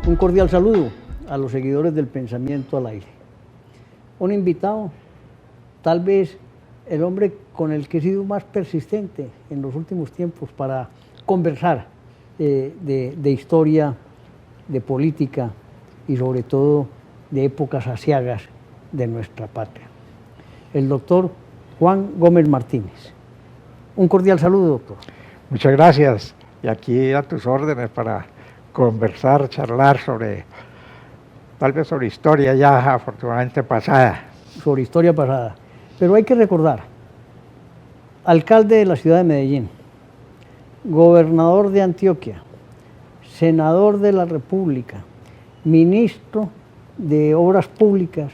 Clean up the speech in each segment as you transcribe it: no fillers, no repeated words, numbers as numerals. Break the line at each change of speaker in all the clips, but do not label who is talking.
Un cordial saludo a los seguidores del Pensamiento al Aire. Un invitado, tal vez el hombre con el que he sido más persistente en los últimos tiempos para conversar de historia, de política y sobre todo de épocas aciagas de nuestra patria. El doctor Juan Gómez Martínez. Un cordial saludo, doctor.
Muchas gracias. Y aquí a tus órdenes para conversar, charlar tal vez sobre historia ya afortunadamente pasada.
Sobre historia pasada. Pero hay que recordar, alcalde de la ciudad de Medellín, gobernador de Antioquia, senador de la República, ministro de Obras Públicas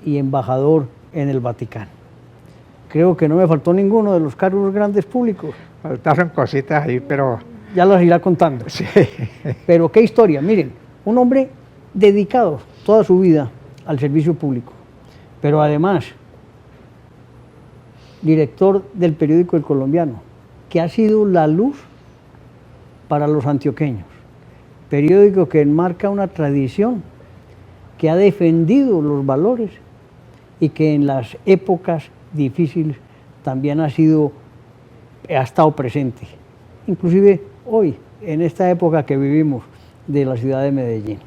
y embajador en el Vaticano. Creo que no me faltó ninguno de los cargos grandes públicos.
Faltaron cositas ahí, pero...
Ya las irá contando.
Sí.
Pero qué historia. Miren, un hombre dedicado toda su vida al servicio público, pero además director del periódico El Colombiano, que ha sido la luz para los antioqueños. Periódico que enmarca una tradición, que ha defendido los valores y que en las épocas difíciles también ha estado presente. Inclusive hoy, en esta época que vivimos de la ciudad de Medellín.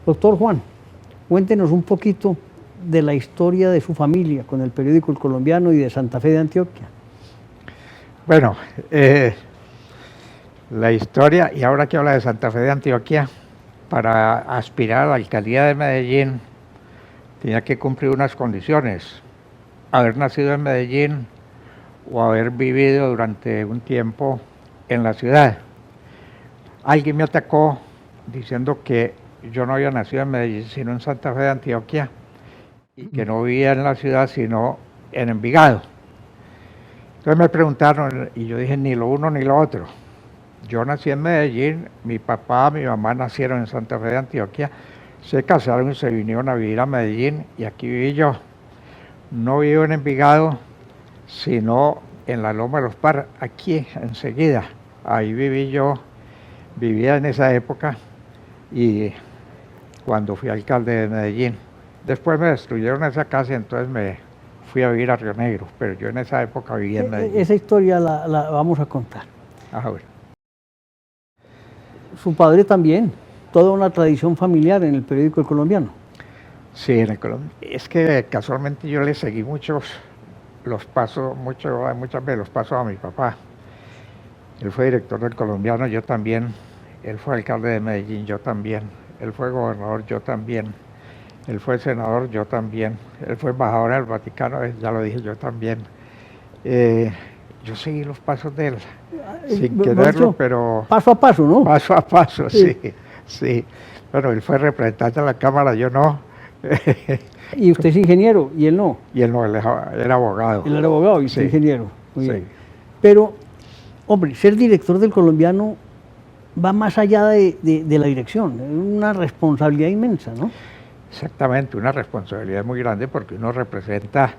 Doctor Juan, cuéntenos un poquito de la historia de su familia con el periódico El Colombiano y de Santa Fe de Antioquia.
Bueno, la historia, y ahora que habla de Santa Fe de Antioquia, para aspirar a la alcaldía de Medellín tenía que cumplir unas condiciones: haber nacido en Medellín o haber vivido durante un tiempo en la ciudad. Alguien me atacó diciendo que yo no había nacido en Medellín sino en Santa Fe de Antioquia y que no vivía en la ciudad sino en Envigado. Entonces me preguntaron y yo dije ni lo uno ni lo otro. Yo nací en Medellín, mi papá, mi mamá nacieron en Santa Fe de Antioquia, se casaron y se vinieron a vivir a Medellín y aquí viví yo. No vivo en Envigado, sino en la Loma de los Par, aquí enseguida. Ahí viví yo, vivía en esa época y cuando fui alcalde de Medellín. Después me destruyeron esa casa y entonces me fui a vivir a Río Negro, pero yo en esa época vivía en Medellín.
Esa historia la vamos a contar.
Ajá, bueno.
Su padre también, toda una tradición familiar en el periódico El Colombiano.
Sí, en el Colombiano. Es que casualmente yo le seguí muchas veces los pasos a mi papá. Él fue director del Colombiano, yo también. Él fue alcalde de Medellín, yo también. Él fue gobernador, yo también. Él fue senador, yo también. Él fue embajador del Vaticano, ya lo dije, yo también. Yo seguí los pasos de él, sin quererlo, pero...
Paso a paso, ¿no?
Paso a paso, sí, sí. Bueno, él fue representante de la Cámara, yo no.
Y usted es ingeniero, y él no.
Y él no, él era abogado.
Él era abogado y usted
sí,
ingeniero. Muy
sí.
bien. Pero, hombre, ser director del Colombiano va más allá de la dirección, es una responsabilidad inmensa, ¿no?
Exactamente, una responsabilidad muy grande porque uno representa,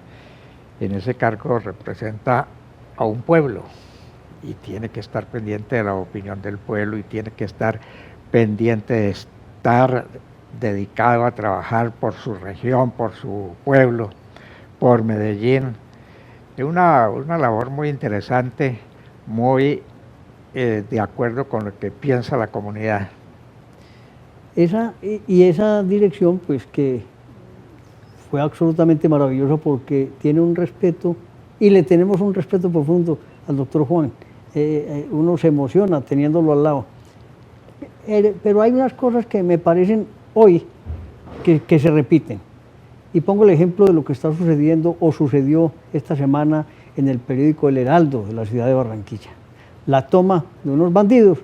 en ese cargo representa a un pueblo y tiene que estar pendiente de la opinión del pueblo y tiene que estar pendiente de estar dedicado a trabajar por su región, por su pueblo, por Medellín. Es una labor muy interesante, muy de acuerdo con lo que piensa la comunidad.
Esa dirección, pues que fue absolutamente maravillosa porque tiene un respeto, y le tenemos un respeto profundo al doctor Juan. Uno se emociona teniéndolo al lado. Pero hay unas cosas que me parecen hoy que se repiten. Y pongo el ejemplo de lo que está sucediendo o sucedió esta semana en el periódico El Heraldo de la ciudad de Barranquilla. La toma de unos bandidos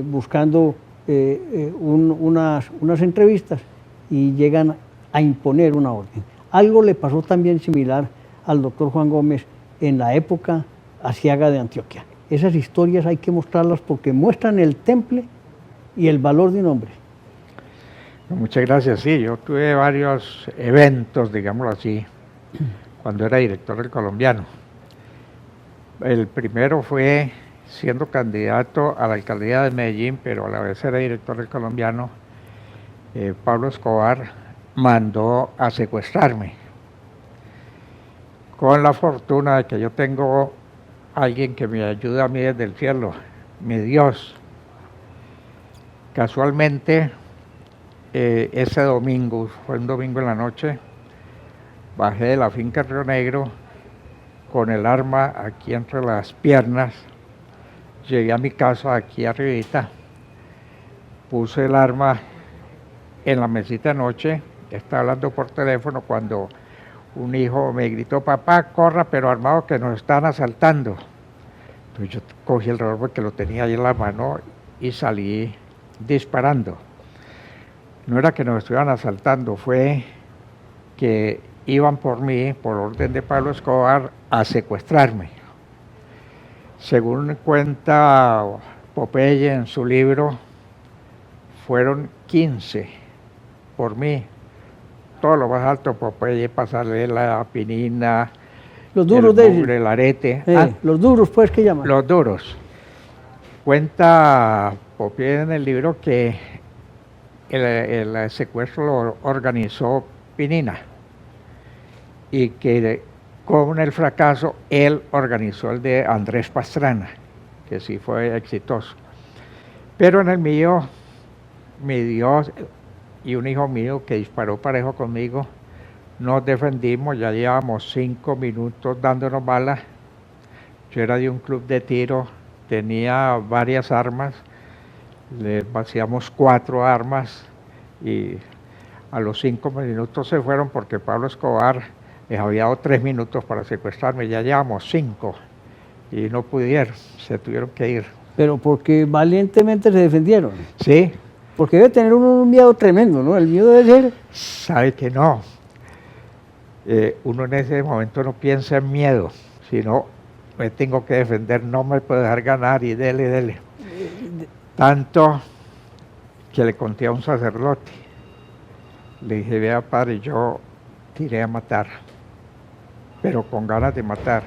buscando unas entrevistas y llegan a imponer una orden. Algo le pasó también similar al doctor Juan Gómez en la época aciaga de Antioquia. Esas historias hay que mostrarlas porque muestran el temple y el valor de un hombre.
Muchas gracias, sí, yo tuve varios eventos, digámoslo así, cuando era director del Colombiano. El primero fue siendo candidato a la alcaldía de Medellín, pero a la vez era director del Colombiano, Pablo Escobar mandó a secuestrarme. Con la fortuna de que yo tengo alguien que me ayuda a mí desde el cielo, mi Dios. Casualmente, ese domingo, fue un domingo en la noche, bajé de la finca Río Negro con el arma aquí entre las piernas, llegué a mi casa aquí arribita, puse el arma en la mesita de noche, estaba hablando por teléfono cuando un hijo me gritó: papá, corra, pero armado, que nos están asaltando. Entonces yo cogí el revólver que lo tenía ahí en la mano y salí disparando. No era que nos estuvieran asaltando, fue que iban por mí, por orden de Pablo Escobar, a secuestrarme. Según cuenta Popeye en su libro, fueron 15 por mí. Todo lo más alto, Popeye, Pasarela, Pinina,
Los duros
el Mugre, el Arete.
Los duros, pues, ¿qué llaman?
Los duros. Cuenta Popeye en el libro que el secuestro lo organizó Pinina y que con el fracaso él organizó el de Andrés Pastrana, que sí fue exitoso. Pero en el mío, mi Dios y un hijo mío que disparó parejo conmigo, nos defendimos, ya llevábamos 5 minutos dándonos balas. Yo era de un club de tiro, tenía varias armas, le vaciamos 4 armas y a los 5 minutos se fueron porque Pablo Escobar les había dado 3 minutos para secuestrarme, ya llevamos 5 y no pudieron, se tuvieron que ir.
Pero porque valientemente se defendieron.
Sí.
Porque debe tener un miedo tremendo, ¿no? El miedo debe ser...
Sabe que no. Uno en ese momento no piensa en miedo, sino me tengo que defender, no me puedo dejar ganar y dele. Tanto que le conté a un sacerdote, le dije: vea, padre, yo tiré a matar, pero con ganas de matar.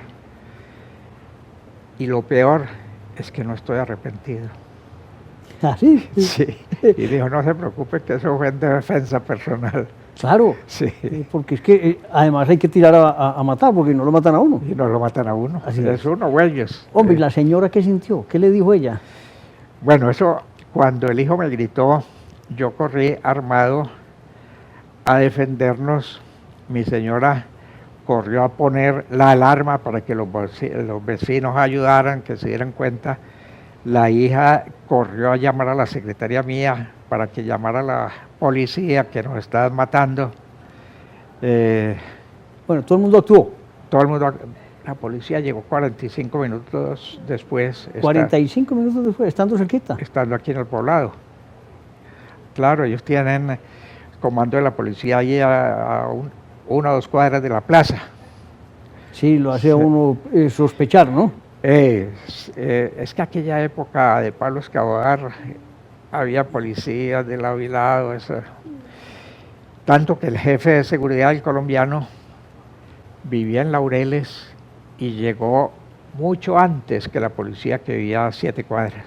Y lo peor es que no estoy arrepentido.
¿Ah, sí?
Sí. Y dijo: no se preocupe, que eso fue en defensa personal.
Claro,
sí.
Porque es que además hay que tirar a matar, porque no lo matan a uno.
Y no lo matan a uno.
Así
es uno o ellos.
Hombre, ¿y la señora qué sintió? ¿Qué le dijo ella?
Bueno, eso, cuando el hijo me gritó, yo corrí armado a defendernos. Mi señora corrió a poner la alarma para que los vecinos ayudaran, que se dieran cuenta. La hija corrió a llamar a la secretaria mía para que llamara a la policía, que nos estaban matando.
Bueno, todo el mundo actuó.
Todo el mundo. La policía llegó 45 minutos después.
45 minutos después, estando cerquita.
Estando aquí en el poblado. Claro, ellos tienen comando de la policía ahí a 1 o 2 cuadras de la plaza.
Sí, lo hace a uno sospechar, ¿no?
Es que aquella época de Pablo Escobar había policías de lado y lado, tanto que el jefe de seguridad del colombiano vivía en Laureles y llegó mucho antes que la policía, que vivía a 7 cuadras.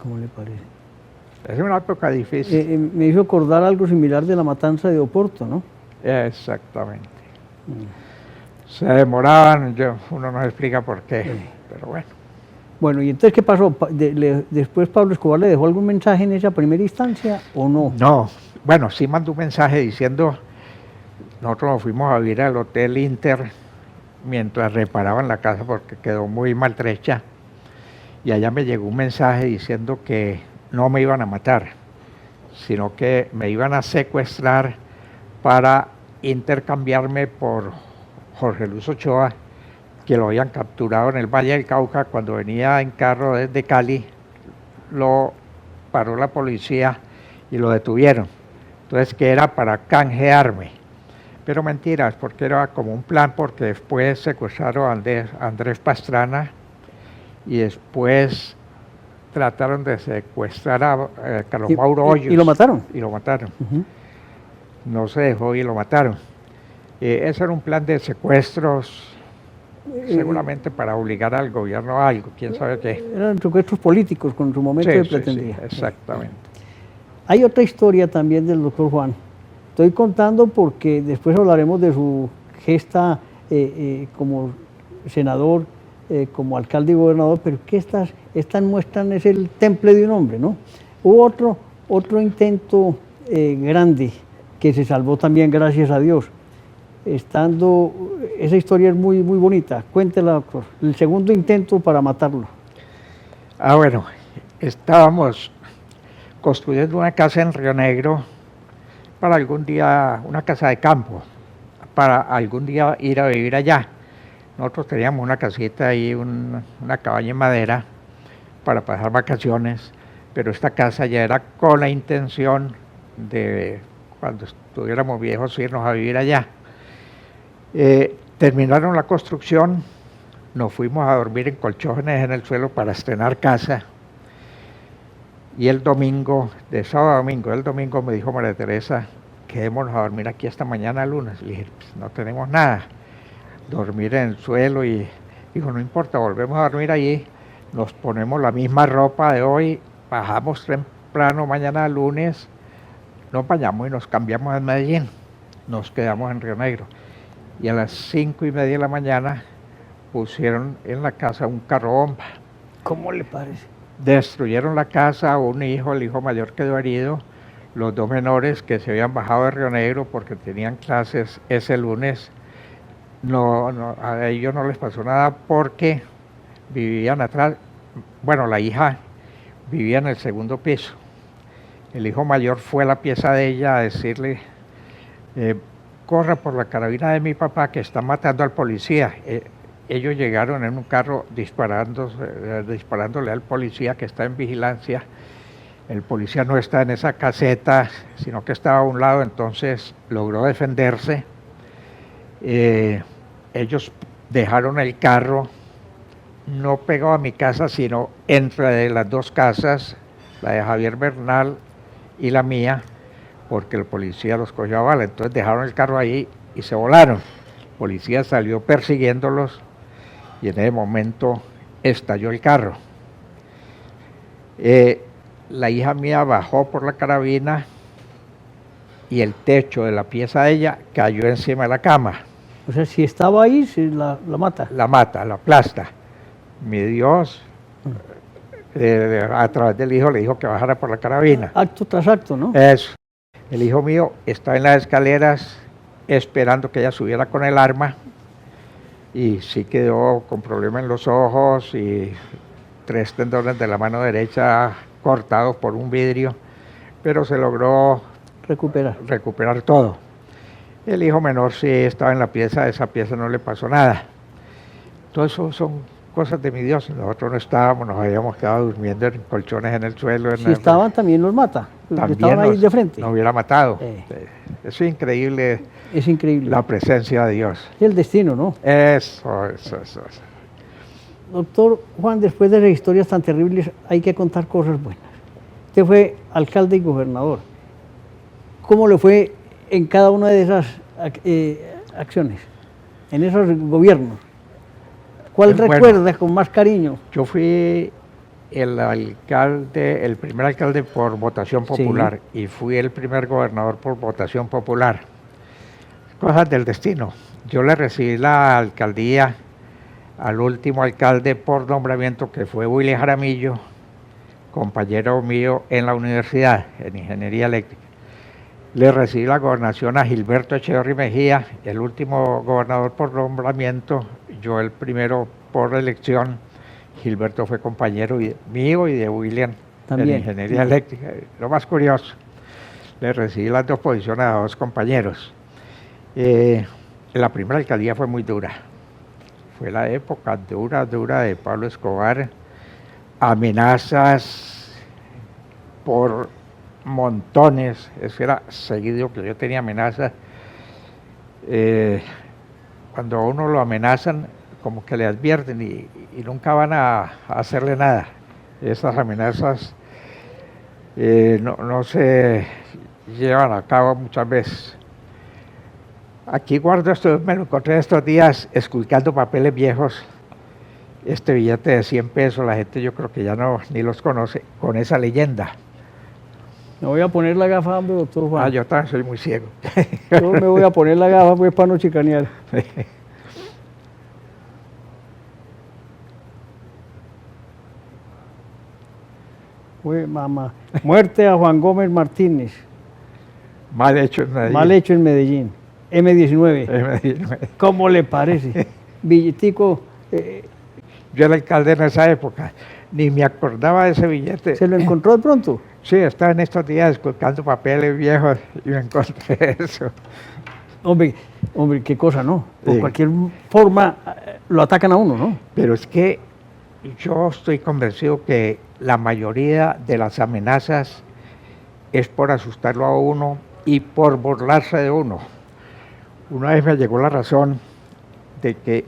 ¿Cómo le parece?
Es una época difícil.
Me hizo acordar algo similar de la matanza de Oporto, ¿no?
Exactamente. Se demoraban, uno no explica por qué, pero bueno.
Bueno, ¿y entonces qué pasó? ¿Después Pablo Escobar le dejó algún mensaje en esa primera instancia o no?
No, bueno, sí mandó un mensaje diciendo: nosotros nos fuimos a vivir al Hotel Inter mientras reparaban la casa porque quedó muy maltrecha, y allá me llegó un mensaje diciendo que no me iban a matar, sino que me iban a secuestrar para intercambiarme por Jorge Luis Ochoa, que lo habían capturado en el Valle del Cauca cuando venía en carro desde Cali. Lo paró la policía y lo detuvieron. Entonces, que era para canjearme. Pero mentiras, porque era como un plan, porque después secuestraron a Andrés Pastrana y después trataron de secuestrar a Carlos Mauro Hoyos.
¿Y lo mataron?
Y lo mataron. No se dejó y lo mataron. Ese era un plan de secuestros seguramente para obligar al gobierno a algo, quién sabe qué.
Eran secuestros políticos con su momento
Sí,
de
sí,
pretendía.
sí, exactamente.
Hay otra historia también del doctor Juan. Estoy contando porque después hablaremos de su gesta como senador, como alcalde y gobernador, pero que estas muestran es el temple de un hombre, ¿no? Hubo otro intento grande que se salvó también, gracias a Dios. Esa historia es muy, muy bonita. Cuéntela, doctor. El segundo intento para matarlo.
Ah, bueno, estábamos construyendo una casa en Río Negro para algún día, una casa de campo, para algún día ir a vivir allá. Nosotros teníamos una casita ahí, una cabaña en madera para pasar vacaciones, pero esta casa ya era con la intención de, cuando estuviéramos viejos, irnos a vivir allá. Terminaron la construcción, nos fuimos a dormir en colchones en el suelo para estrenar casa. Y el domingo, de sábado a domingo, el domingo me dijo María Teresa, quedémonos a dormir aquí hasta mañana lunes. Le dije, pues no tenemos nada, dormir en el suelo. Y dijo, no importa, volvemos a dormir allí, nos ponemos la misma ropa de hoy, bajamos temprano mañana lunes, nos bañamos y nos cambiamos en Medellín. Nos quedamos en Río Negro. Y a las 5:30 de la mañana pusieron en la casa un carro bomba.
¿Cómo le parece?
Destruyeron la casa, el hijo mayor quedó herido, los dos menores que se habían bajado de Río Negro porque tenían clases ese lunes, a ellos no les pasó nada porque vivían atrás, bueno, la hija vivía en el segundo piso, el hijo mayor fue a la pieza de ella a decirle, corra por la carabina de mi papá que está matando al policía. Ellos llegaron en un carro disparándole al policía que está en vigilancia. El policía no está en esa caseta, sino que estaba a un lado, entonces logró defenderse. Ellos dejaron el carro, no pegado a mi casa, sino entre las dos casas, la de Javier Bernal y la mía, porque el policía los cogió a bala. Entonces dejaron el carro ahí y se volaron. El policía salió persiguiéndolos. Y en ese momento estalló el carro. La hija mía bajó por la carabina y el techo de la pieza de ella cayó encima de la cama.
O sea, si estaba ahí, la mata.
La mata, la aplasta. Mi Dios, a través del hijo le dijo que bajara por la carabina.
Acto tras acto, ¿no?
Eso. El hijo mío estaba en las escaleras esperando que ella subiera con el arma. Y sí quedó con problemas en los ojos y 3 tendones de la mano derecha cortados por un vidrio, pero se logró recuperar todo. El hijo menor sí estaba en la pieza, esa pieza no le pasó nada. Todo eso son cosas de mi Dios. Nosotros no estábamos, nos habíamos quedado durmiendo en colchones en el suelo.
Si estaban, también los mata.
También
estaban ahí de frente.
Nos hubiera matado. Es increíble.
Es increíble.
La presencia de Dios.
Es el destino, ¿no?
Eso.
Doctor Juan, después de las historias tan terribles, hay que contar cosas buenas. Usted fue alcalde y gobernador. ¿Cómo le fue en cada una de esas acciones, en esos gobiernos? ¿Cuál recuerda con más cariño?
Yo fui el primer alcalde por votación popular, sí, y fui el primer gobernador por votación popular. Cosas del destino. Yo le recibí la alcaldía al último alcalde por nombramiento, que fue Willy Jaramillo, compañero mío en la universidad, en ingeniería eléctrica. Le recibí la gobernación a Gilberto Echeverry Mejía, el último gobernador por nombramiento, yo el primero por elección. Gilberto fue compañero mío y de William también, en ingeniería eléctrica. Lo más curioso, le recibí las dos posiciones a dos compañeros. La primera alcaldía fue muy dura. Fue la época dura de Pablo Escobar. Amenazas por montones. Eso era seguido que yo tenía amenazas. Cuando a uno lo amenazan, como que le advierten y nunca van a hacerle nada. Esas amenazas no se llevan a cabo muchas veces. Aquí guardo esto, me lo encontré estos días esculcando papeles viejos. Este billete de 100 pesos, la gente yo creo que ya no ni los conoce, con esa leyenda.
Me voy a poner la gafa, hombre, doctor Juan.
Yo también soy muy ciego.
Yo me voy a poner la gafa pues para no chicanear. Uy, mamá. Muerte a Juan Gómez Martínez.
Mal hecho en Medellín.
Mal hecho en Medellín. M19.
M19.
¿Cómo le parece? Billetico.
Yo era alcalde en esa época, ni me acordaba de ese billete.
¿Se lo encontró de pronto?
Sí, estaba en estos días esculcando papeles viejos y me encontré eso.
Hombre, qué cosa, ¿no? Por
Sí.
cualquier forma lo atacan a uno, ¿no?
Pero es que yo estoy convencido que la mayoría de las amenazas es por asustarlo a uno y por burlarse de uno. Una vez me llegó la razón de que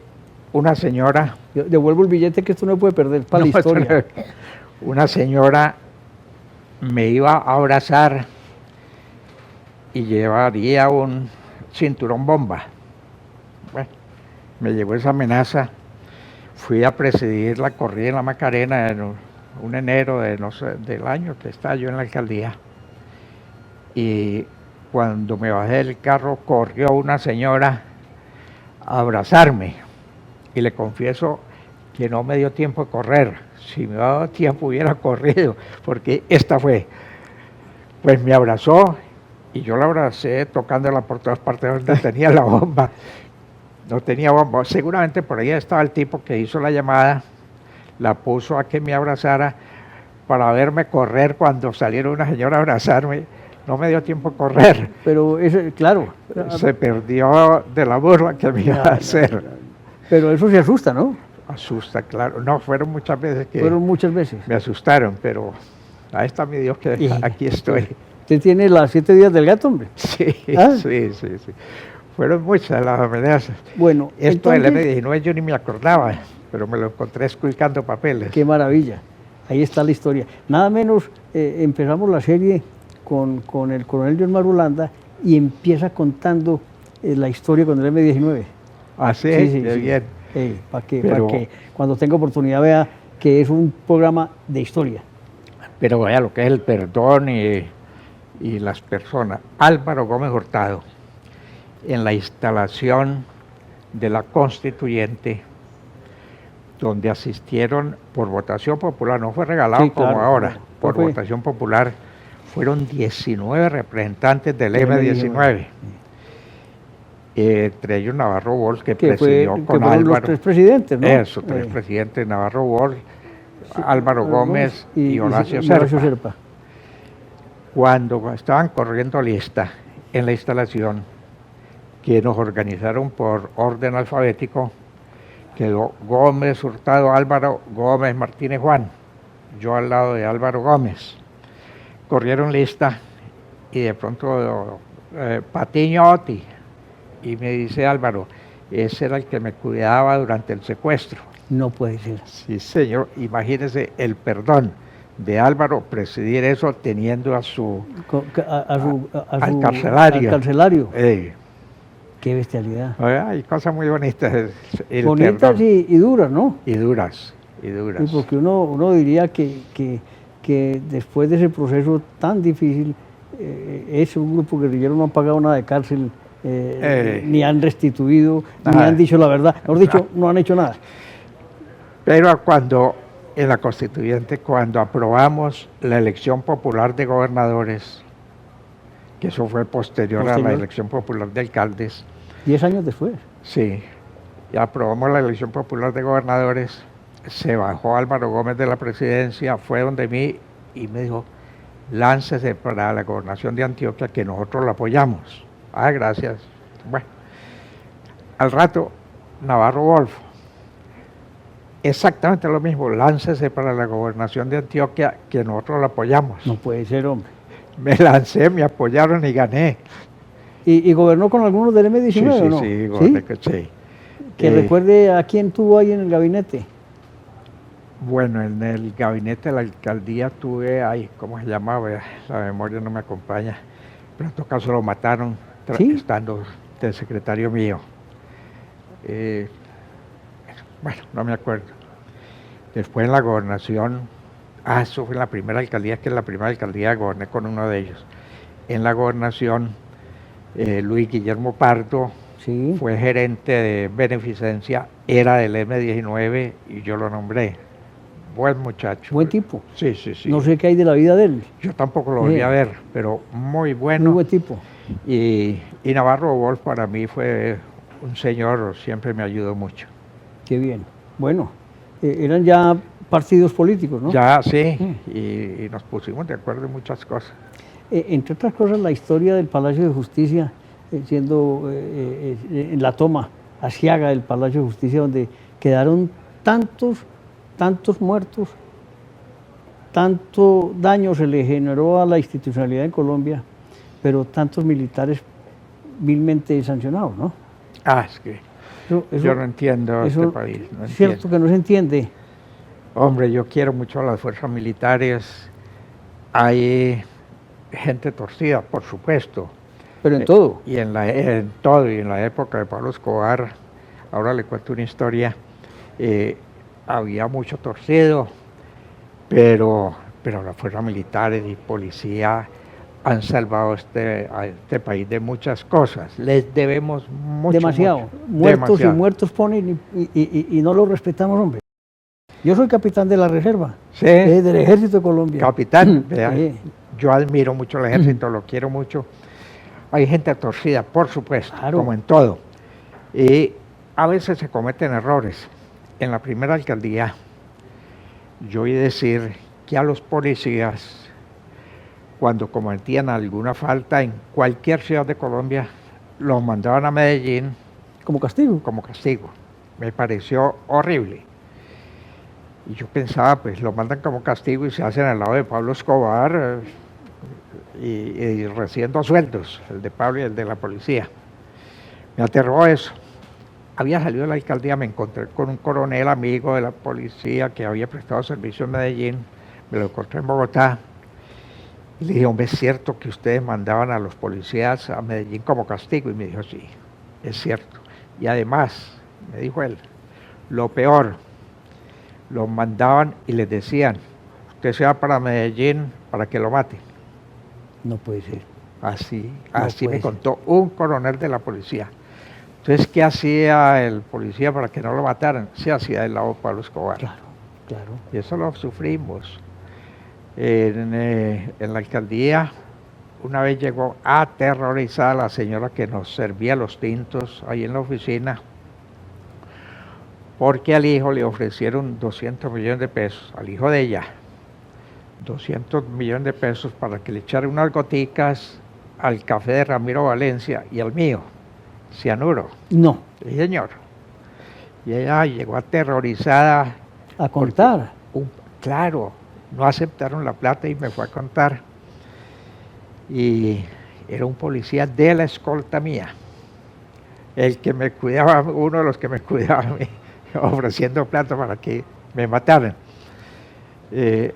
una señora...
Yo devuelvo el billete que esto no puede perder para la historia.
Una señora me iba a abrazar y llevaría un cinturón bomba. Bueno, me llegó esa amenaza. Fui a presidir la corrida en la Macarena en un enero de, no sé, del año que estaba yo en la alcaldía. Y cuando me bajé del carro, corrió una señora a abrazarme. Y le confieso que no me dio tiempo de correr. Si me hubiera dado tiempo hubiera corrido, porque esta fue. Pues me abrazó y yo la abracé tocándola por todas partes donde tenía la bomba. No tenía bomba. Seguramente por ahí estaba el tipo que hizo la llamada, la puso a que me abrazara para verme correr cuando saliera una señora a abrazarme. No me dio tiempo de correr.
Pero eso, claro.
Se perdió de la burla que me iba a hacer.
Pero eso se asusta, ¿no?
Asusta, claro. No, fueron muchas veces que
Fueron muchas veces.
me asustaron, pero ahí está mi Dios que aquí estoy.
¿Usted tiene las 7 días del gato, hombre?
Sí,
¿Ah?
sí. Fueron muchas las amenazas.
Bueno,
Esto
entonces,
del M19 yo ni me acordaba, pero me lo encontré esculcando papeles.
qué maravilla. Ahí está la historia. Nada menos empezamos la serie con el coronel John Marulanda y empieza contando la historia con el M19.
Ah, sí, qué bien.
Para que cuando tenga oportunidad vea que es un programa de historia.
Pero vaya lo que es el perdón y las personas. Álvaro Gómez Hurtado, en la instalación de la Constituyente, donde asistieron por votación popular, no fue regalado
Sí, claro,
como ahora,
claro.
por
Fue.
votación popular, fueron 19 representantes del M19. Entre ellos Navarro Bosch, que presidió con
fueron
Álvaro.
los 3 presidentes, ¿no?
Eso, 3 presidentes, Navarro Bosch, Álvaro Gómez y Horacio Serpa. Cuando estaban corriendo lista en la instalación, que nos organizaron por orden alfabético, quedó Gómez Hurtado Álvaro, Gómez Martínez Juan, yo al lado de Álvaro Gómez. Corrieron lista y de pronto Patiño Oti, y me dice Álvaro, ese era el que me cuidaba durante el secuestro.
No puede ser.
Sí, señor, imagínese el perdón de Álvaro presidir eso teniendo a su al carcelario.
Al carcelario. Qué bestialidad.
Hay cosas muy bonitas.
Bonitas y duras, ¿no?
Y duras.
Sí, porque uno diría que después de ese proceso tan difícil, ese grupo guerrillero no ha pagado nada de cárcel, ni han restituido, ni han dicho la verdad. Mejor dicho, no han hecho nada.
Pero cuando en la Constituyente, cuando aprobamos la elección popular de gobernadores, que eso fue posterior a la elección popular de alcaldes.
10 años después.
Sí, y aprobamos la elección popular de gobernadores, se bajó Álvaro Gómez de la presidencia, fue donde mí y me dijo, láncese para la gobernación de Antioquia que nosotros la apoyamos. Ah, gracias. Bueno, al rato, Navarro Wolf, exactamente lo mismo, láncese para la gobernación de Antioquia que nosotros la apoyamos.
No puede ser, hombre.
Me lancé, me apoyaron y gané.
¿Y gobernó con algunos del M19 o no?
Sí, goberné, sí.
Que recuerde a quién tuvo ahí en el gabinete.
Bueno, en el gabinete de la alcaldía tuve, ¿cómo se llamaba? La memoria no me acompaña. Pero en todo caso lo mataron estando de secretario mío. Bueno, no me acuerdo. Después en la gobernación, eso fue en la primera alcaldía, que en la primera alcaldía goberné con uno de ellos. En la gobernación, Luis Guillermo Pardo
Sí.
fue gerente de beneficencia, era del M19 y yo lo nombré. Buen muchacho.
Buen tipo.
Sí, sí, sí.
No sé qué hay de la vida de él.
Yo tampoco lo volví a ver, pero muy bueno.
Muy buen tipo.
Y Navarro Wolf para mí fue un señor, siempre me ayudó mucho.
Qué bien. Bueno, eran ya partidos políticos, ¿no?
Ya, sí, y nos pusimos de acuerdo en muchas cosas.
Entre otras cosas, la historia del Palacio de Justicia, siendo en la toma asiaga del Palacio de Justicia, donde quedaron tantos muertos, tanto daño se le generó a la institucionalidad en Colombia, pero tantos militares vilmente sancionados, ¿no?
Es que yo no entiendo este país. No
es cierto que no se entiende.
Hombre, yo quiero mucho a las fuerzas militares. Hay gente torcida, por supuesto.
Pero en todo.
Y en todo, y en la época de Pablo Escobar, ahora le cuento una historia, había mucho torcido, pero las fuerzas militares y policía han salvado a este país de muchas cosas. Les debemos mucho.
Demasiado.
Mucho.
Muertos
Demasiado.
y muertos ponen y no los respetamos, hombre. Yo soy capitán de la reserva,
Sí.
Del Ejército de Colombia.
Capitán,
Sí.
yo admiro mucho el ejército, lo quiero mucho. Hay gente torcida, por supuesto,
Claro.
como en todo. Y a veces se cometen errores. En la primera alcaldía, yo oí decir que a los policías, cuando cometían alguna falta en cualquier ciudad de Colombia, los mandaban a Medellín
Como castigo.
como castigo. Me pareció horrible. Y yo pensaba, pues lo mandan como castigo y se hacen al lado de Pablo Escobar y recibiendo sueldos, el de Pablo y el de la policía. Me aterró eso. Había salido de la alcaldía, me encontré con un coronel amigo de la policía que había prestado servicio en Medellín, me lo encontré en Bogotá. Y le dije, hombre, ¿es cierto que ustedes mandaban a los policías a Medellín como castigo? Y me dijo, sí, es cierto. Y además, me dijo él, lo peor, los mandaban y les decían, usted se va para Medellín para que lo maten.
No puede ser.
Así
puede
me
ser.
contó un coronel de la policía. Entonces, ¿qué hacía el policía para que no lo mataran? Se hacía del lado de Pablo Escobar.
Claro, claro.
Y eso lo sufrimos. En la alcaldía, una vez llegó aterrorizada la señora que nos servía los tintos ahí en la oficina, porque al hijo le ofrecieron 200 millones de pesos, al hijo de ella, 200 millones de pesos para que le echara unas goticas al café de Ramiro Valencia y al mío, cianuro.
No,
Sí, señor. Y ella llegó aterrorizada.
a contar.
Claro, no aceptaron la plata y me fue a contar. Y era un policía de la escolta mía, el que me cuidaba, uno de los que me cuidaba a mí, ofreciendo plata para que me mataran.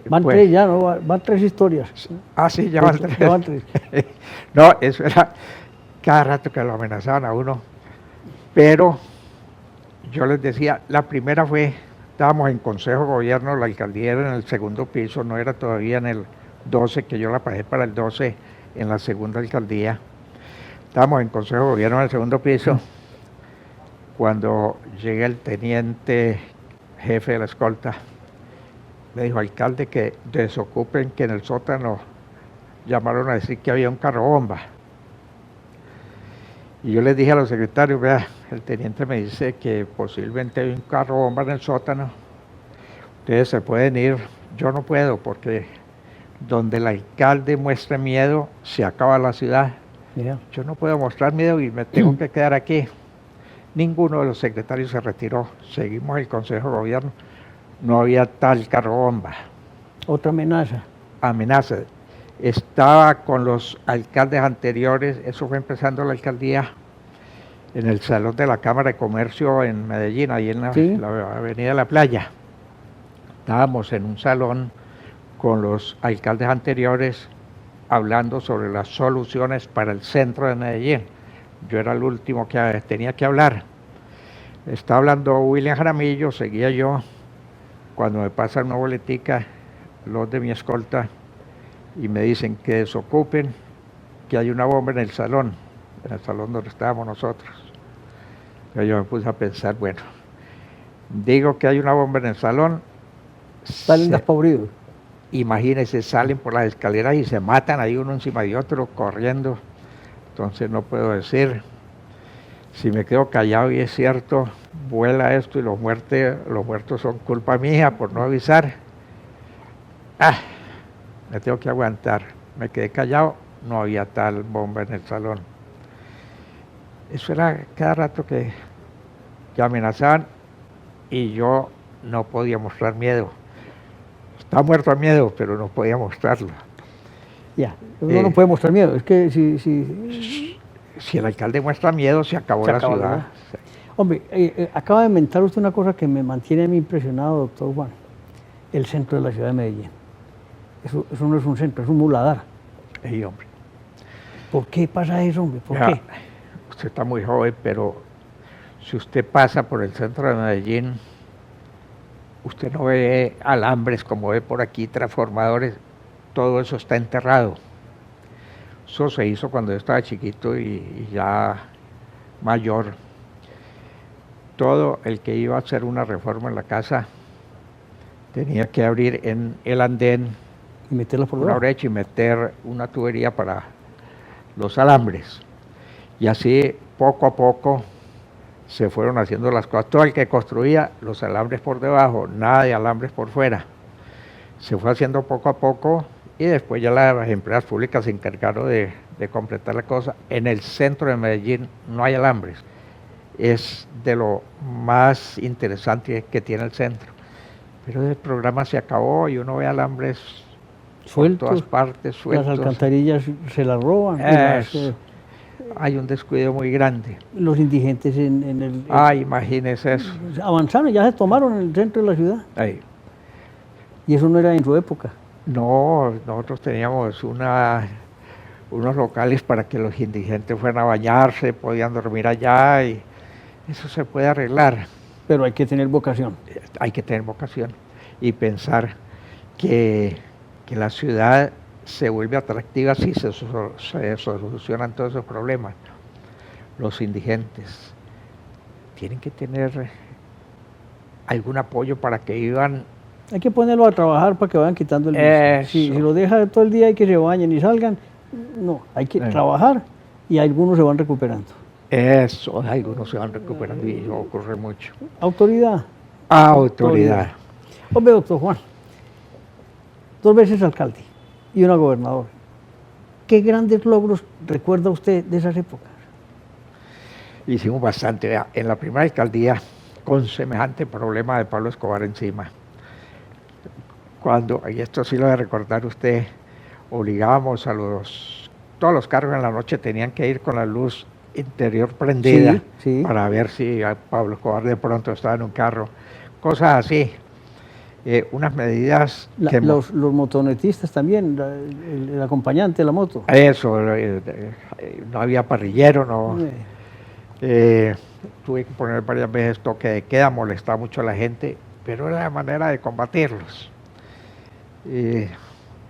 Van
pues,
tres ya, ¿no? Van tres historias.
sí, ya van tres.
Ya van tres.
No, eso era cada rato que lo amenazaban a uno. Pero yo les decía, la primera fue, estábamos en Consejo de Gobierno, la alcaldía era en el segundo piso, no era todavía en el 12, que yo la pagué para el 12 en la segunda alcaldía. Estábamos en Consejo de Gobierno en el segundo piso, cuando llega el teniente jefe de la escolta, me dijo, alcalde, que desocupen, que en el sótano llamaron a decir que había un carro bomba. Y yo les dije a los secretarios, vea, el teniente me dice que posiblemente hay un carro bomba en el sótano, ustedes se pueden ir, yo no puedo, porque donde el alcalde muestre miedo, se acaba la ciudad.
Mira.
Yo no puedo mostrar miedo y me tengo que quedar aquí. Ninguno de los secretarios se retiró, seguimos el Consejo de Gobierno, no había tal carro bomba.
Otra amenaza.
Amenaza. Estaba con los alcaldes anteriores, eso fue empezando la alcaldía, en el salón de la Cámara de Comercio en Medellín, ahí en
Sí.
la Avenida de la Playa. Estábamos en un salón con los alcaldes anteriores hablando sobre las soluciones para el centro de Medellín. yo era el último que tenía que hablar. Estaba hablando William Jaramillo, seguía yo, cuando me pasan una boletica, los de mi escolta, y me dicen que desocupen, que hay una bomba en el salón donde estábamos nosotros. Yo me puse a pensar, bueno, digo que hay una bomba en el salón.
Salen despavoridos.
Imagínense, salen por las escaleras y se matan ahí uno encima de otro, corriendo. Entonces no puedo decir. Si me quedo callado y es cierto, vuela esto y los muertos son culpa mía por no avisar. Me tengo que aguantar. Me quedé callado, no había tal bomba en el salón. Eso era cada rato que amenazaban y yo no podía mostrar miedo. Estaba muerto a miedo, pero no podía mostrarlo.
Ya, uno no puede mostrar miedo. Es que si
el alcalde muestra miedo, se acabó la ciudad.
Sí. Hombre, acaba de inventar usted una cosa que me mantiene a mí impresionado, doctor Juan. El centro de la ciudad de Medellín. Eso no es un centro, es un muladar.
Sí, hombre.
¿Por qué pasa eso, hombre? ¿Por qué?
Usted está muy joven, pero si usted pasa por el centro de Medellín, usted no ve alambres como ve por aquí, transformadores, todo eso está enterrado. Eso se hizo cuando yo estaba chiquito y ya mayor. Todo el que iba a hacer una reforma en la casa tenía que abrir en el andén
y meterla por
una brecha y meter una tubería para los alambres. Y así, poco a poco, se fueron haciendo las cosas. Todo el que construía los alambres por debajo, nada de alambres por fuera. Se fue haciendo poco a poco y después ya las empresas públicas se encargaron de completar la cosa. En el centro de Medellín no hay alambres. Es de lo más interesante que tiene el centro. Pero el programa se acabó y uno ve alambres
sueltos,
por todas partes, sueltos.
Las alcantarillas se las roban.
Hay un descuido muy grande.
Los indigentes en el...
imagínese eso.
Avanzaron, ya se tomaron el centro de la ciudad.
Ahí.
Y eso no era en su época.
No, nosotros teníamos unos locales para que los indigentes fueran a bañarse, podían dormir allá y eso se puede arreglar.
Pero hay que tener vocación.
Hay que tener vocación y pensar que la ciudad se vuelve atractiva si se solucionan todos esos problemas. Los indigentes tienen que tener algún apoyo para que vivan.
Hay que ponerlo a trabajar para que vayan quitando el vicio. Si lo deja todo el día y que se bañen y salgan, no, hay que trabajar y algunos se van recuperando.
Eso, algunos se van recuperando y eso ocurre mucho.
Autoridad.
Autoridad.
Hombre, doctor Juan, 2 veces alcalde y una gobernadora. ¿Qué grandes logros recuerda usted de esas épocas?
Hicimos bastante. Vea, en la primera alcaldía, con semejante problema de Pablo Escobar encima, cuando, y esto sí lo debe recordar usted, obligábamos todos los carros en la noche tenían que ir con la luz interior prendida para ver si Pablo Escobar de pronto estaba en un carro, cosas así. Unas medidas que...
Los motonetistas también, el acompañante de la moto.
Eso, no había parrillero, no. Tuve que poner varias veces toque de queda, molestaba mucho a la gente, pero era la manera de combatirlos.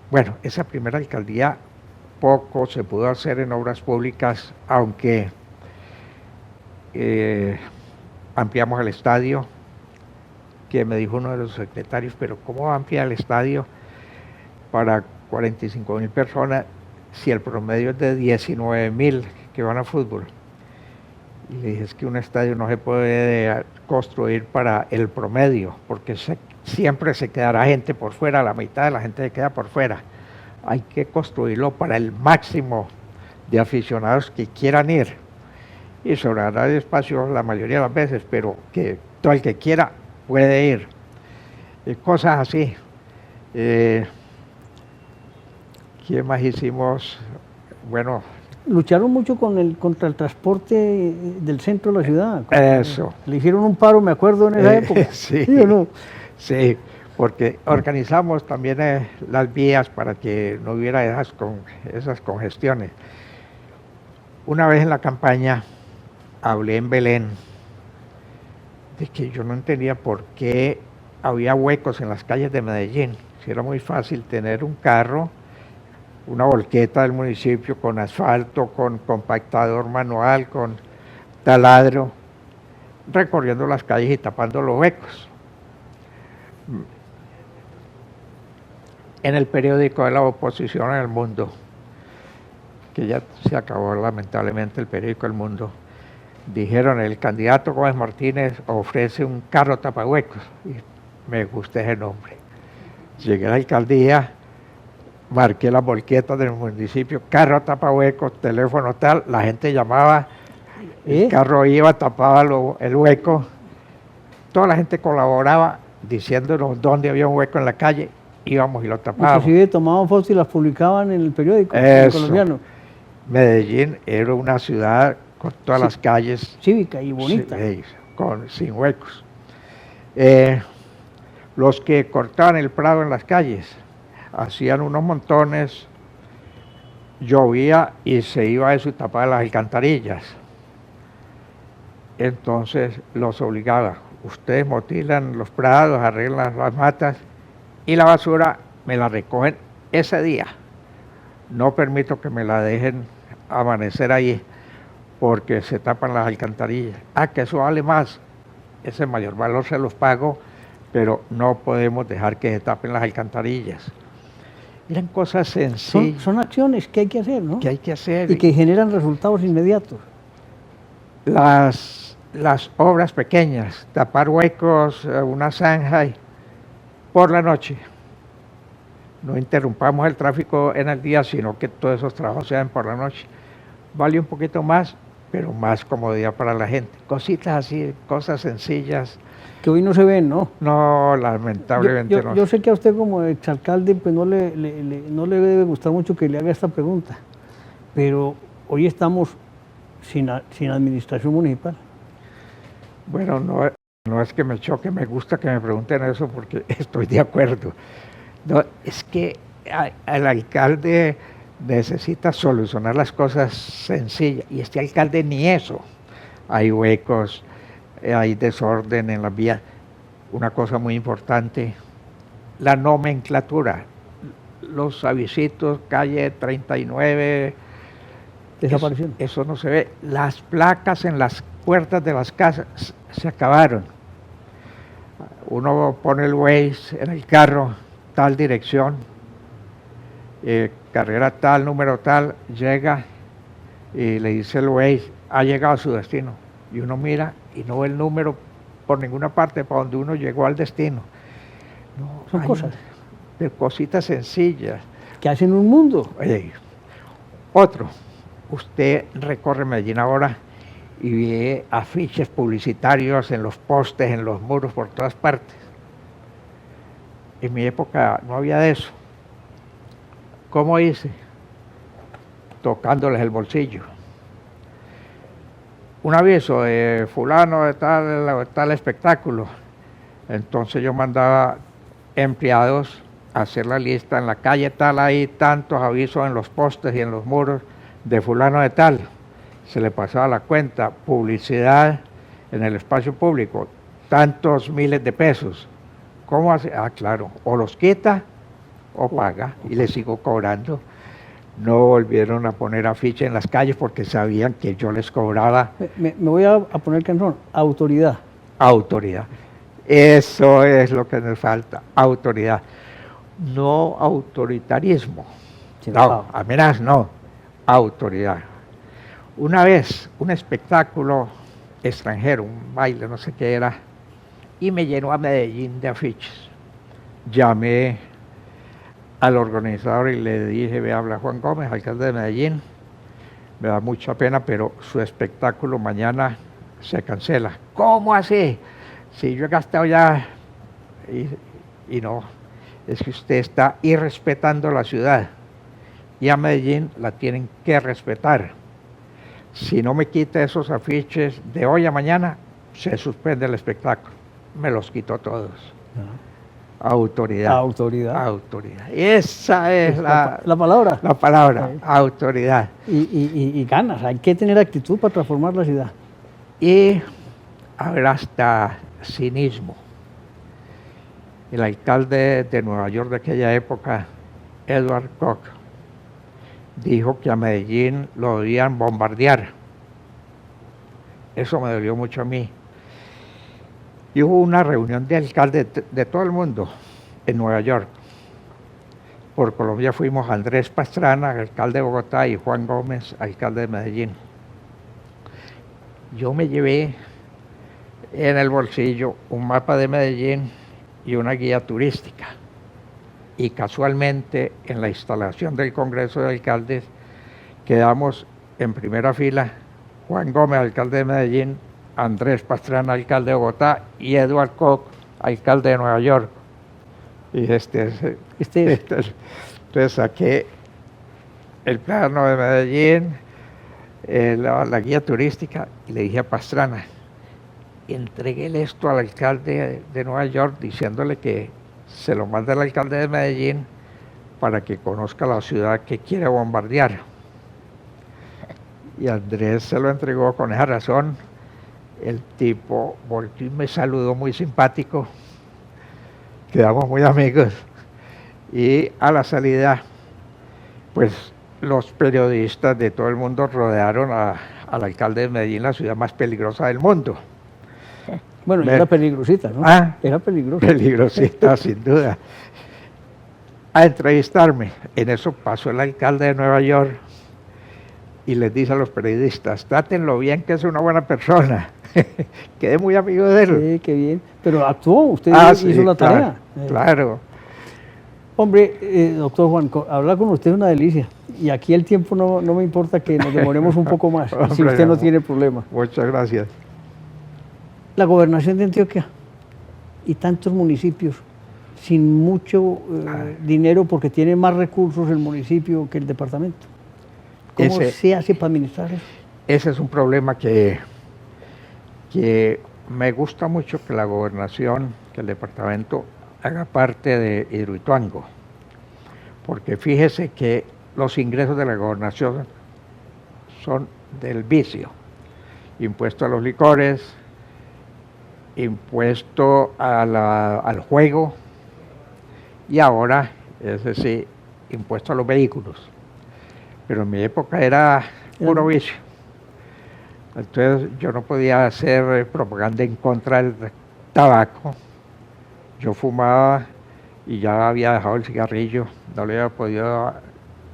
Bueno, esa primera alcaldía poco se pudo hacer en obras públicas, aunque ampliamos el estadio, que me dijo uno de los secretarios, pero ¿cómo va a ampliar el estadio para 45.000 personas si el promedio es de 19.000 que van a fútbol? Y le dije, es que un estadio no se puede construir para el promedio, porque siempre se quedará gente por fuera, la mitad de la gente se queda por fuera. Hay que construirlo para el máximo de aficionados que quieran ir. Y sobrará de espacio la mayoría de las veces, pero que todo el que quiera puede ir. Cosas así. ¿Qué más hicimos? Bueno...
Lucharon mucho contra el transporte del centro de la ciudad.
Eso.
Le hicieron un paro, me acuerdo, en esa época.
Sí,
¿Sí o no?
Sí, porque organizamos también las vías para que no hubiera esas congestiones. Una vez en la campaña hablé en Belén de que yo no entendía por qué había huecos en las calles de Medellín. Si era muy fácil tener un carro, una volqueta del municipio con asfalto, con compactador manual, con taladro, recorriendo las calles y tapando los huecos. En el periódico de la oposición en El Mundo, que ya se acabó lamentablemente el periódico El Mundo, dijeron el candidato Gómez Martínez ofrece un carro tapahuecos, y me gusta ese nombre. Llegué a la alcaldía, marqué las volquetas del municipio, carro tapahuecos, teléfono tal, la gente llamaba, el carro iba, tapaba el hueco, toda la gente colaboraba diciéndonos dónde había un hueco en la calle, íbamos y lo tapábamos.
Inclusive tomaban fotos y las publicaban en el periódico colombiano.
Medellín era una ciudad con todas las calles
cívica y bonita,
sin huecos. Los que cortaban el prado en las calles hacían unos montones, llovía y se iba eso y tapaba las alcantarillas. Entonces los obligaba, ustedes motilan los prados, arreglan las matas y la basura me la recogen ese día. No permito que me la dejen amanecer ahí porque se tapan las alcantarillas. Que eso vale más, ese mayor valor se los pago, pero no podemos dejar que se tapen las alcantarillas. Eran cosas sencillas.
Son acciones que hay que hacer, ¿no?
Que hay que hacer.
Y que generan resultados inmediatos.
Las obras pequeñas, tapar huecos, una zanja por la noche. No interrumpamos el tráfico en el día, sino que todos esos trabajos se hagan por la noche. Vale un poquito más, pero más comodidad para la gente. Cositas así, cosas sencillas.
Que hoy no se ven, ¿no?
No, lamentablemente no.
Yo sé que a usted como exalcalde pues no le debe gustar mucho que le haga esta pregunta, pero hoy estamos sin administración municipal.
Bueno, no es que me choque, me gusta que me pregunten eso porque estoy de acuerdo. No, es que el alcalde necesita solucionar las cosas sencillas y este alcalde ni eso. Hay huecos, hay desorden en las vías. Una cosa muy importante, la nomenclatura. Los avisitos, calle 39,
desaparecieron.
Eso no se ve. Las placas en las puertas de las casas se acabaron. Uno pone el Waze en el carro, tal dirección, carrera tal, número tal, llega y le dice el Waze, ha llegado a su destino. Y uno mira y no ve el número por ninguna parte para donde uno llegó al destino. No,
son cosas.
De cositas sencillas.
Que hacen un mundo.
Otro, usted recorre Medellín ahora y ve afiches publicitarios en los postes, en los muros, por todas partes. En mi época no había de eso. ¿Cómo hice? Tocándoles el bolsillo. Un aviso de fulano de tal espectáculo. Entonces yo mandaba empleados a hacer la lista en la calle tal, hay tantos avisos en los postes y en los muros de fulano de tal. Se le pasaba la cuenta, publicidad en el espacio público, tantos miles de pesos. ¿Cómo hace? Claro, o los quita o paga y le sigo cobrando. No volvieron a poner afiche en las calles porque sabían que yo les cobraba.
Me voy a poner canción, autoridad.
Autoridad. Eso es lo que nos falta, autoridad. No autoritarismo. No, amenazas no, autoridad. Una vez, un espectáculo extranjero, un baile, no sé qué era, y me llenó a Medellín de afiches. Llamé al organizador y le dije, ve, habla Juan Gómez, alcalde de Medellín, me da mucha pena, pero su espectáculo mañana se cancela. ¿Cómo así? Si yo he gastado ya, y no, es que usted está irrespetando la ciudad, y a Medellín la tienen que respetar. Si no me quita esos afiches de hoy a mañana, se suspende el espectáculo. Me los quitó todos. Autoridad.
Autoridad.
Autoridad. Esa es
La palabra.
la palabra,
Sí.
autoridad.
Y ganas, hay que tener actitud para transformar la ciudad.
Y haber hasta cinismo. El alcalde de Nueva York de aquella época, Edward Koch, dijo que a Medellín lo debían bombardear. Eso me dolió mucho a mí. Y hubo una reunión de alcaldes de todo el mundo en Nueva York. Por Colombia fuimos Andrés Pastrana, alcalde de Bogotá, y Juan Gómez, alcalde de Medellín. Yo me llevé en el bolsillo un mapa de Medellín y una guía turística. Y casualmente en la instalación del Congreso de Alcaldes quedamos en primera fila Juan Gómez, alcalde de Medellín, Andrés Pastrana, alcalde de Bogotá, y Edward Koch, alcalde de Nueva York. Y entonces saqué el plano de Medellín, la guía turística, y le dije a Pastrana, entréguele esto al alcalde de Nueva York diciéndole que se lo manda al alcalde de Medellín para que conozca la ciudad que quiere bombardear. Y Andrés se lo entregó con esa razón. El tipo volvió y me saludó muy simpático. Quedamos muy amigos. Y a la salida, pues los periodistas de todo el mundo rodearon al alcalde de Medellín, la ciudad más peligrosa del mundo.
Bueno, y era peligrosita, ¿no?
Ah,
Era peligrosa.
peligrosita, sin duda. A entrevistarme. En eso pasó el alcalde de Nueva York y les dice a los periodistas, trátenlo bien, que es una buena persona. Quedé muy amigo de él.
Sí, qué bien. Pero actuó, usted
Sí,
hizo la
claro,
tarea.
Claro.
Hombre, doctor Juan, hablar con usted es una delicia. Y aquí el tiempo no me importa que nos demoremos un poco más, si
Hombre,
usted no
no.
tiene problema.
Muchas gracias.
La gobernación de Antioquia y tantos municipios sin mucho dinero porque tiene más recursos el municipio que el departamento. ¿Cómo se hace para administrar eso?
Ese es un problema que me gusta mucho que la gobernación, que el departamento haga parte de Hidroituango, porque fíjese que los ingresos de la gobernación son del vicio, impuesto a los licores, impuesto al juego y ahora, ese sí, impuesto a los vehículos. Pero en mi época era puro vicio. Entonces yo no podía hacer propaganda en contra del tabaco. Yo fumaba y ya había dejado el cigarrillo, no le había podido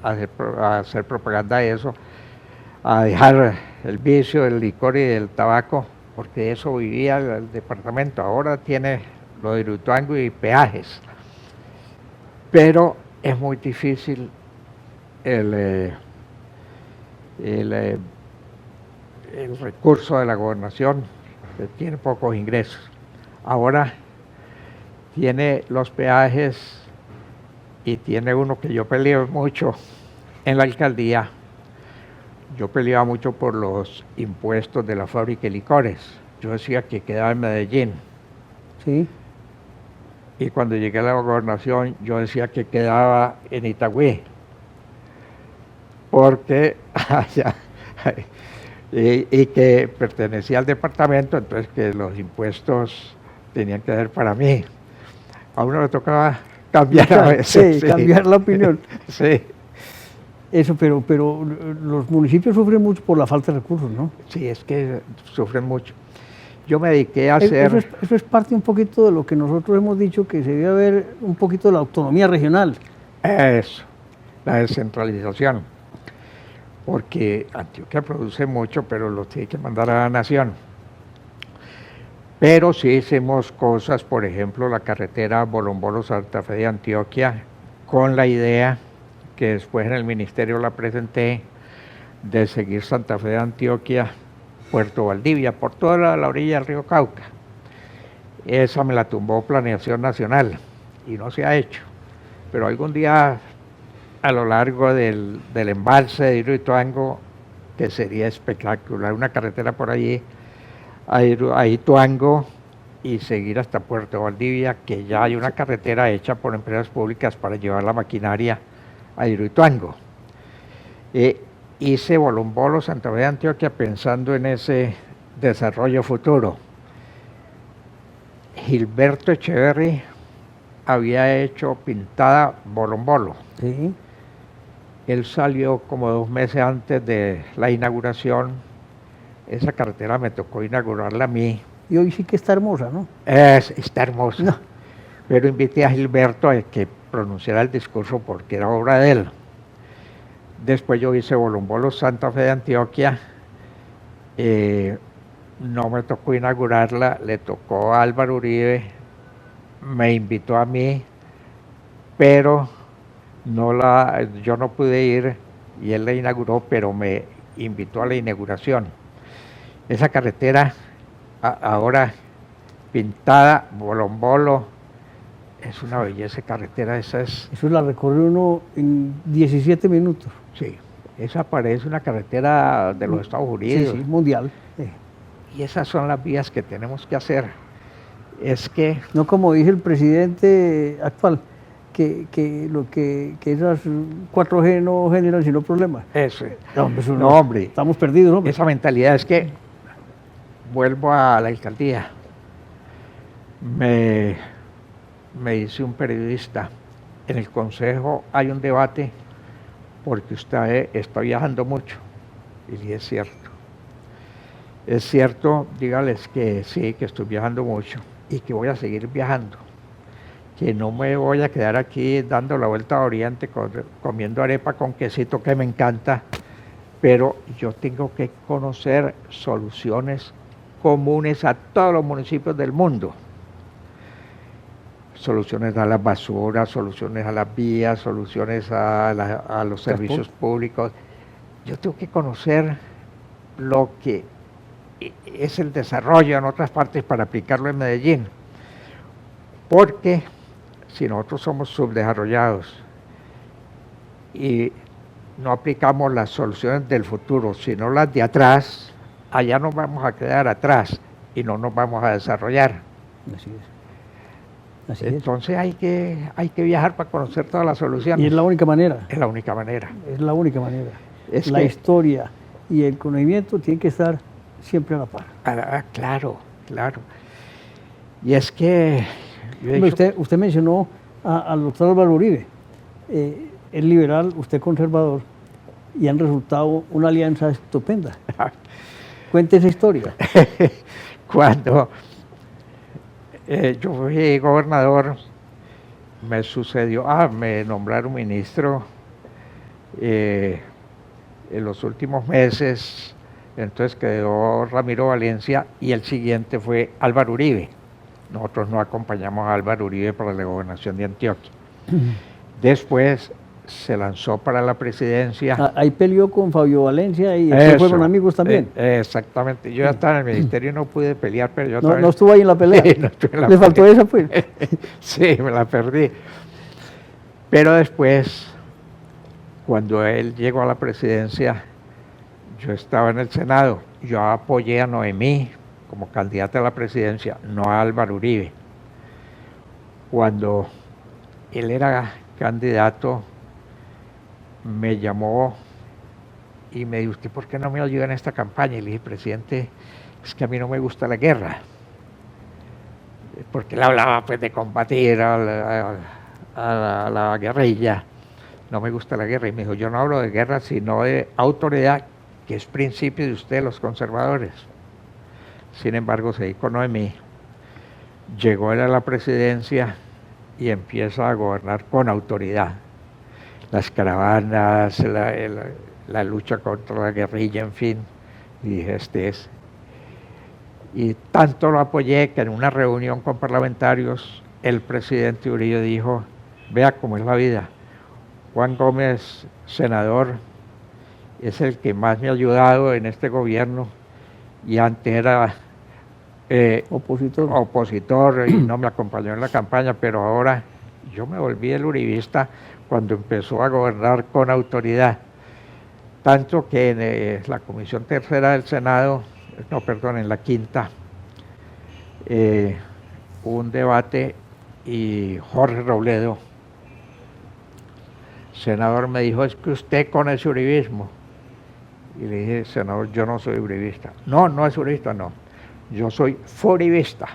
hacer propaganda a eso, a dejar el vicio del licor y del tabaco, porque de eso vivía el departamento. Ahora tiene lo de Hidroituango y peajes. Pero es muy difícil el recurso de la gobernación, que tiene pocos ingresos. Ahora tiene los peajes y tiene uno que yo peleé mucho en la alcaldía. Yo peleaba mucho por los impuestos de la fábrica de licores. Yo decía que quedaba en Medellín.
Sí.
Y cuando llegué a la gobernación, yo decía que quedaba en Itagüí. Porque allá, y que pertenecía al departamento, entonces que los impuestos tenían que ser para mí. A uno le tocaba cambiar a veces.
Sí, cambiar la opinión.
Sí.
Eso, pero los municipios sufren mucho por la falta de recursos, ¿no?
Sí, es que sufren mucho. Yo me dediqué a hacer...
Eso es parte un poquito de lo que nosotros hemos dicho, que se debe haber un poquito de la autonomía regional.
Eso, la descentralización. Porque Antioquia produce mucho, pero lo tiene que mandar a la nación. Pero sí hicimos cosas, por ejemplo, la carretera Bolombolo-Santa Fe de Antioquia, con la idea, que después en el ministerio la presenté, de seguir Santa Fe de Antioquia, Puerto Valdivia, por toda la orilla del río Cauca. Esa me la tumbó Planeación Nacional y no se ha hecho. Pero algún día, a lo largo del embalse de Hidroituango, que sería espectacular, una carretera por allí, a Hidroituango, y seguir hasta Puerto Valdivia, que ya hay una carretera hecha por empresas públicas para llevar la maquinaria a Hidroituango. Hice Bolombolo, Santa Fe de Antioquia, pensando en ese desarrollo futuro. Gilberto Echeverry había hecho Pintada Bolombolo.
Sí.
Él salió como 2 meses antes de la inauguración. Esa carretera me tocó inaugurarla a mí.
Y hoy sí que está hermosa, ¿no?
Está hermosa.
No.
Pero invité a Gilberto a que pronunciara el discurso porque era obra de él. Después yo hice Bolombolo, Santa Fe de Antioquia. No me tocó inaugurarla, le tocó a Álvaro Uribe, me invitó a mí, pero yo no pude ir y él la inauguró, pero me invitó a la inauguración. Esa carretera, ahora pintada, Bolombolo, es una belleza de carretera, esa es...
Eso la recorre uno en 17 minutos.
Sí, esa parece una carretera de los Estados Unidos.
Sí, sí, mundial.
Y esas son las vías que tenemos que hacer. Es que...
No como dice el presidente actual, que esas 4G no generan sino problemas.
Eso.
No, hombre. Estamos perdidos, hombre.
Esa mentalidad es que... Vuelvo a la alcaldía. Me dice un periodista, en el consejo hay un debate porque usted está viajando mucho. Y le dije, es cierto. Es cierto, dígales que sí, que estoy viajando mucho y que voy a seguir viajando. Que no me voy a quedar aquí dando la vuelta a Oriente comiendo arepa con quesito que me encanta, pero yo tengo que conocer soluciones comunes a todos los municipios del mundo. Soluciones a las basuras, soluciones a las vías, soluciones a los servicios públicos. Yo tengo que conocer lo que es el desarrollo en otras partes para aplicarlo en Medellín. Porque si nosotros somos subdesarrollados y no aplicamos las soluciones del futuro, sino las de atrás, allá nos vamos a quedar atrás y no nos vamos a desarrollar.
Así es.
Entonces hay que viajar para conocer todas las soluciones.
Y es la única manera.
Es la única manera.
Es la única manera. La historia y el conocimiento tienen que estar siempre a la par.
Claro, claro. Y es que...
Usted mencionó al doctor Álvaro Uribe. Es liberal, usted conservador, y han resultado una alianza estupenda. Cuente esa historia.
Cuando yo fui gobernador, me sucedió, me nombraron ministro en los últimos meses, entonces quedó Ramiro Valencia y el siguiente fue Álvaro Uribe. Nosotros no acompañamos a Álvaro Uribe para la gobernación de Antioquia. Después se lanzó para la presidencia.
Ahí peleó con Fabio Valencia y fueron amigos también.
Exactamente. Yo ya estaba en el ministerio y no pude pelear, pero yo
no estuvo ahí en la pelea.
Sí, no estuve en la
¿Le faltó esa, pues?
Sí, me la perdí. Pero después, cuando él llegó a la presidencia, yo estaba en el Senado. Yo apoyé a Noemí como candidata a la presidencia, no a Álvaro Uribe. Cuando él era candidato, me llamó y me dijo, ¿usted por qué no me ayuda en esta campaña? Y le dije, presidente, es que a mí no me gusta la guerra. Porque él hablaba pues de combatir a la guerrilla. No me gusta la guerra. Y me dijo, yo no hablo de guerra, sino de autoridad, que es principio de ustedes, los conservadores. Sin embargo, seguí con Noemí. Llegó él a la presidencia y empieza a gobernar con autoridad. Las caravanas, la lucha contra la guerrilla, en fin. Y dije, este es. Y tanto lo apoyé que en una reunión con parlamentarios, el presidente Uribe dijo, vea cómo es la vida. Juan Gómez, senador, es el que más me ha ayudado en este gobierno y antes era opositor y no me acompañó en la campaña, pero ahora yo me volví el uribista cuando empezó a gobernar con autoridad. Tanto que en la Comisión Tercera del Senado, en la quinta, un debate y Jorge Robledo, senador, me dijo, es que usted con ese uribismo. Y le dije, senador, yo no soy uribista. No, no es uribista, no. Yo soy foribista.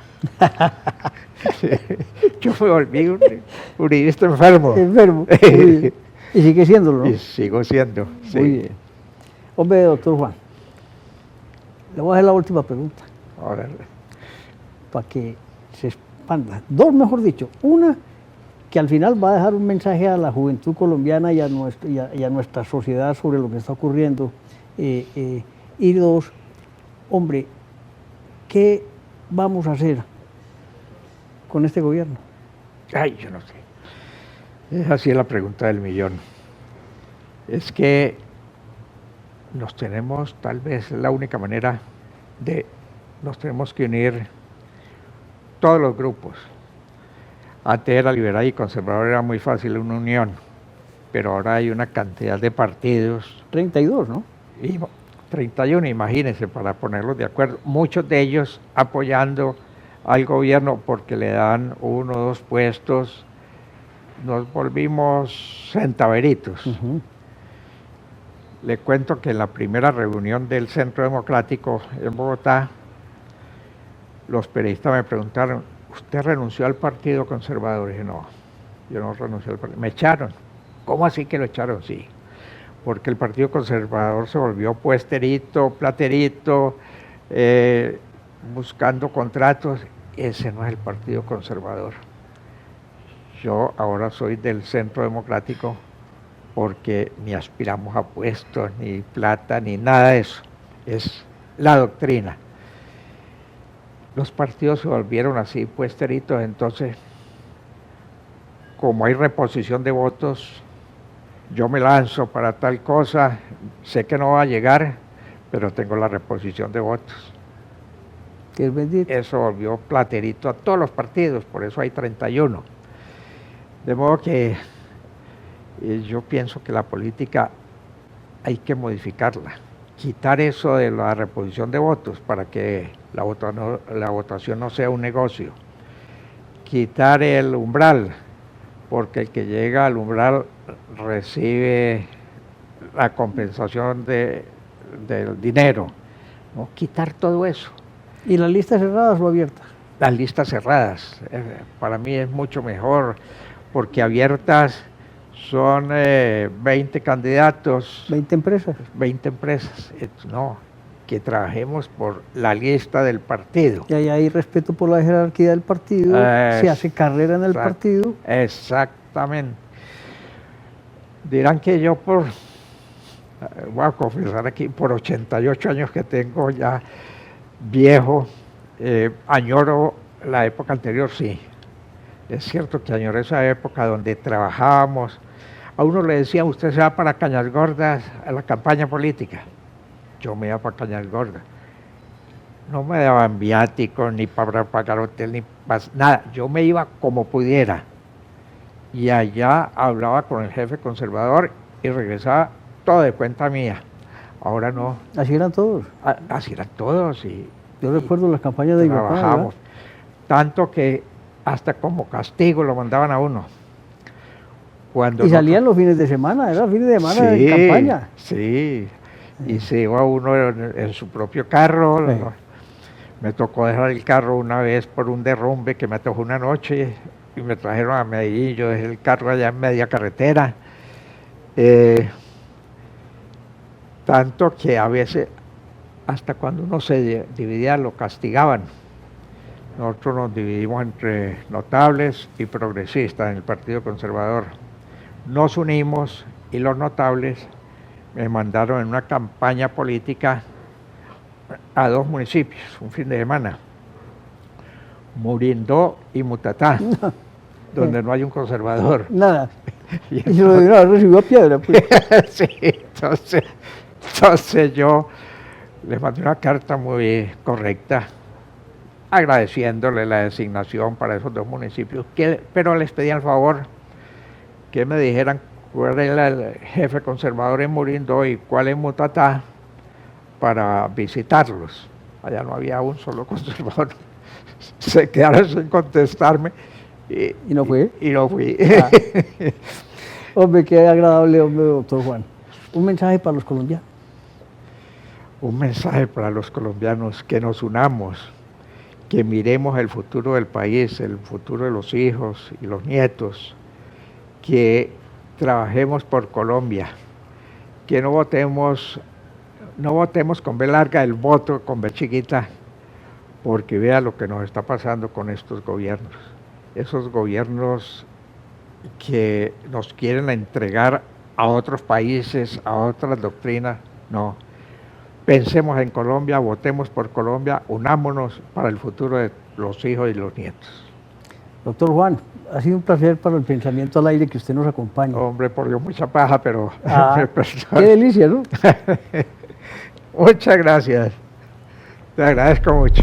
Yo me volví un uribista enfermo.
Enfermo. Muy bien. Y sigue siéndolo, ¿no?
Y sigo siendo, sí.
Muy bien. Hombre, doctor Juan, le voy a hacer la última pregunta
Ahora,
para que se expanda. Dos, mejor dicho. Una, que al final va a dejar un mensaje a la juventud colombiana y a nuestra sociedad sobre lo que está ocurriendo. Y dos, hombre, ¿qué vamos a hacer con este gobierno?
ay, yo no sé. Así es la pregunta del millón. Es que tal vez la única manera nos tenemos que unir todos los grupos. Antes era liberal y conservador, era muy fácil una unión, pero ahora hay una cantidad de partidos.
32, ¿no?
Y 31, imagínense, para ponerlos de acuerdo. Muchos de ellos apoyando al gobierno porque le dan 1 o 2 puestos. Nos volvimos centaveritos.
Uh-huh.
Le cuento que en la primera reunión del Centro Democrático en Bogotá, los periodistas me preguntaron, ¿usted renunció al Partido Conservador? Y dije, no, yo no renuncié al partido. Me echaron. ¿Cómo así que lo echaron? Sí, porque el Partido Conservador se volvió puesterito, platerito, buscando contratos. Ese no es el Partido Conservador. Yo ahora soy del Centro Democrático porque ni aspiramos a puestos, ni plata, ni nada de eso. Es la doctrina. Los partidos se volvieron así puesteritos, entonces, como hay reposición de votos, yo me lanzo para tal cosa, sé que no va a llegar, pero tengo la reposición de votos.
Que es bendito.
Eso volvió platerito a todos los partidos, por eso hay 31. De modo que yo pienso que la política hay que modificarla, quitar eso de la reposición de votos para que la votación no sea un negocio, quitar el umbral, porque el que llega al umbral recibe la compensación del dinero, ¿no? Quitar todo eso.
¿Y las listas cerradas o abiertas?
Las listas cerradas, para mí es mucho mejor, porque abiertas son 20 candidatos.
20 empresas.
20 empresas. No, que trabajemos por la lista del partido.
Y ahí hay respeto por la jerarquía del partido, se hace carrera en el partido.
Exactamente. Dirán que yo voy a confesar aquí, por 88 años que tengo ya viejo, añoro la época anterior, sí. Es cierto que añoré esa época donde trabajábamos. A uno le decían, usted se va para Cañas Gordas a la campaña política. Yo me iba para Cañas Gordas. No me daban viáticos, ni para pagar hotel, ni nada. Yo me iba como pudiera. Y allá hablaba con el jefe conservador y regresaba todo de cuenta mía. Ahora no.
Así eran todos.
Así eran todos.
Yo recuerdo las campañas de Iguapá.
Trabajamos. Tanto que hasta como castigo lo mandaban a uno.
Y salían los fines de semana, era fines de semana de campaña.
Sí, y se iba uno en su propio carro. Sí. Me tocó dejar el carro una vez por un derrumbe que me tocó una noche y me trajeron a Medellín. Yo dejé el carro allá en media carretera. Tanto que a veces, hasta cuando uno se dividía, lo castigaban. Nosotros nos dividimos entre notables y progresistas en el Partido Conservador. Nos unimos y los notables me mandaron en una campaña política a 2 municipios, un fin de semana, Murindó y Mutatá, donde no hay un conservador.
Nada. Y se lo recibió a piedra. Pues.
Sí, entonces yo les mandé una carta muy correcta, agradeciéndole la designación para esos 2 municipios, pero les pedí el favor que me dijeran cuál era el jefe conservador en Murindó y cuál en Mutatá para visitarlos. Allá no había un solo conservador. se quedaron sin contestarme
¿Y no fue?
y no fui.
Ah. Hombre, qué agradable, hombre, doctor Juan. Un mensaje para los colombianos.
Un mensaje para los colombianos, que nos unamos, que miremos el futuro del país, el futuro de los hijos y los nietos, que trabajemos por Colombia, que no votemos con B larga el voto, con B chiquita, porque vea lo que nos está pasando con estos gobiernos. Esos gobiernos que nos quieren entregar a otros países, a otras doctrinas, no. Pensemos en Colombia, votemos por Colombia, unámonos para el futuro de los hijos y los nietos.
Doctor Juan, ha sido un placer para el pensamiento al aire que usted nos acompañe.
Hombre, por Dios, mucha paja, pero...
Qué delicia, ¿no?
Muchas gracias. Te agradezco mucho.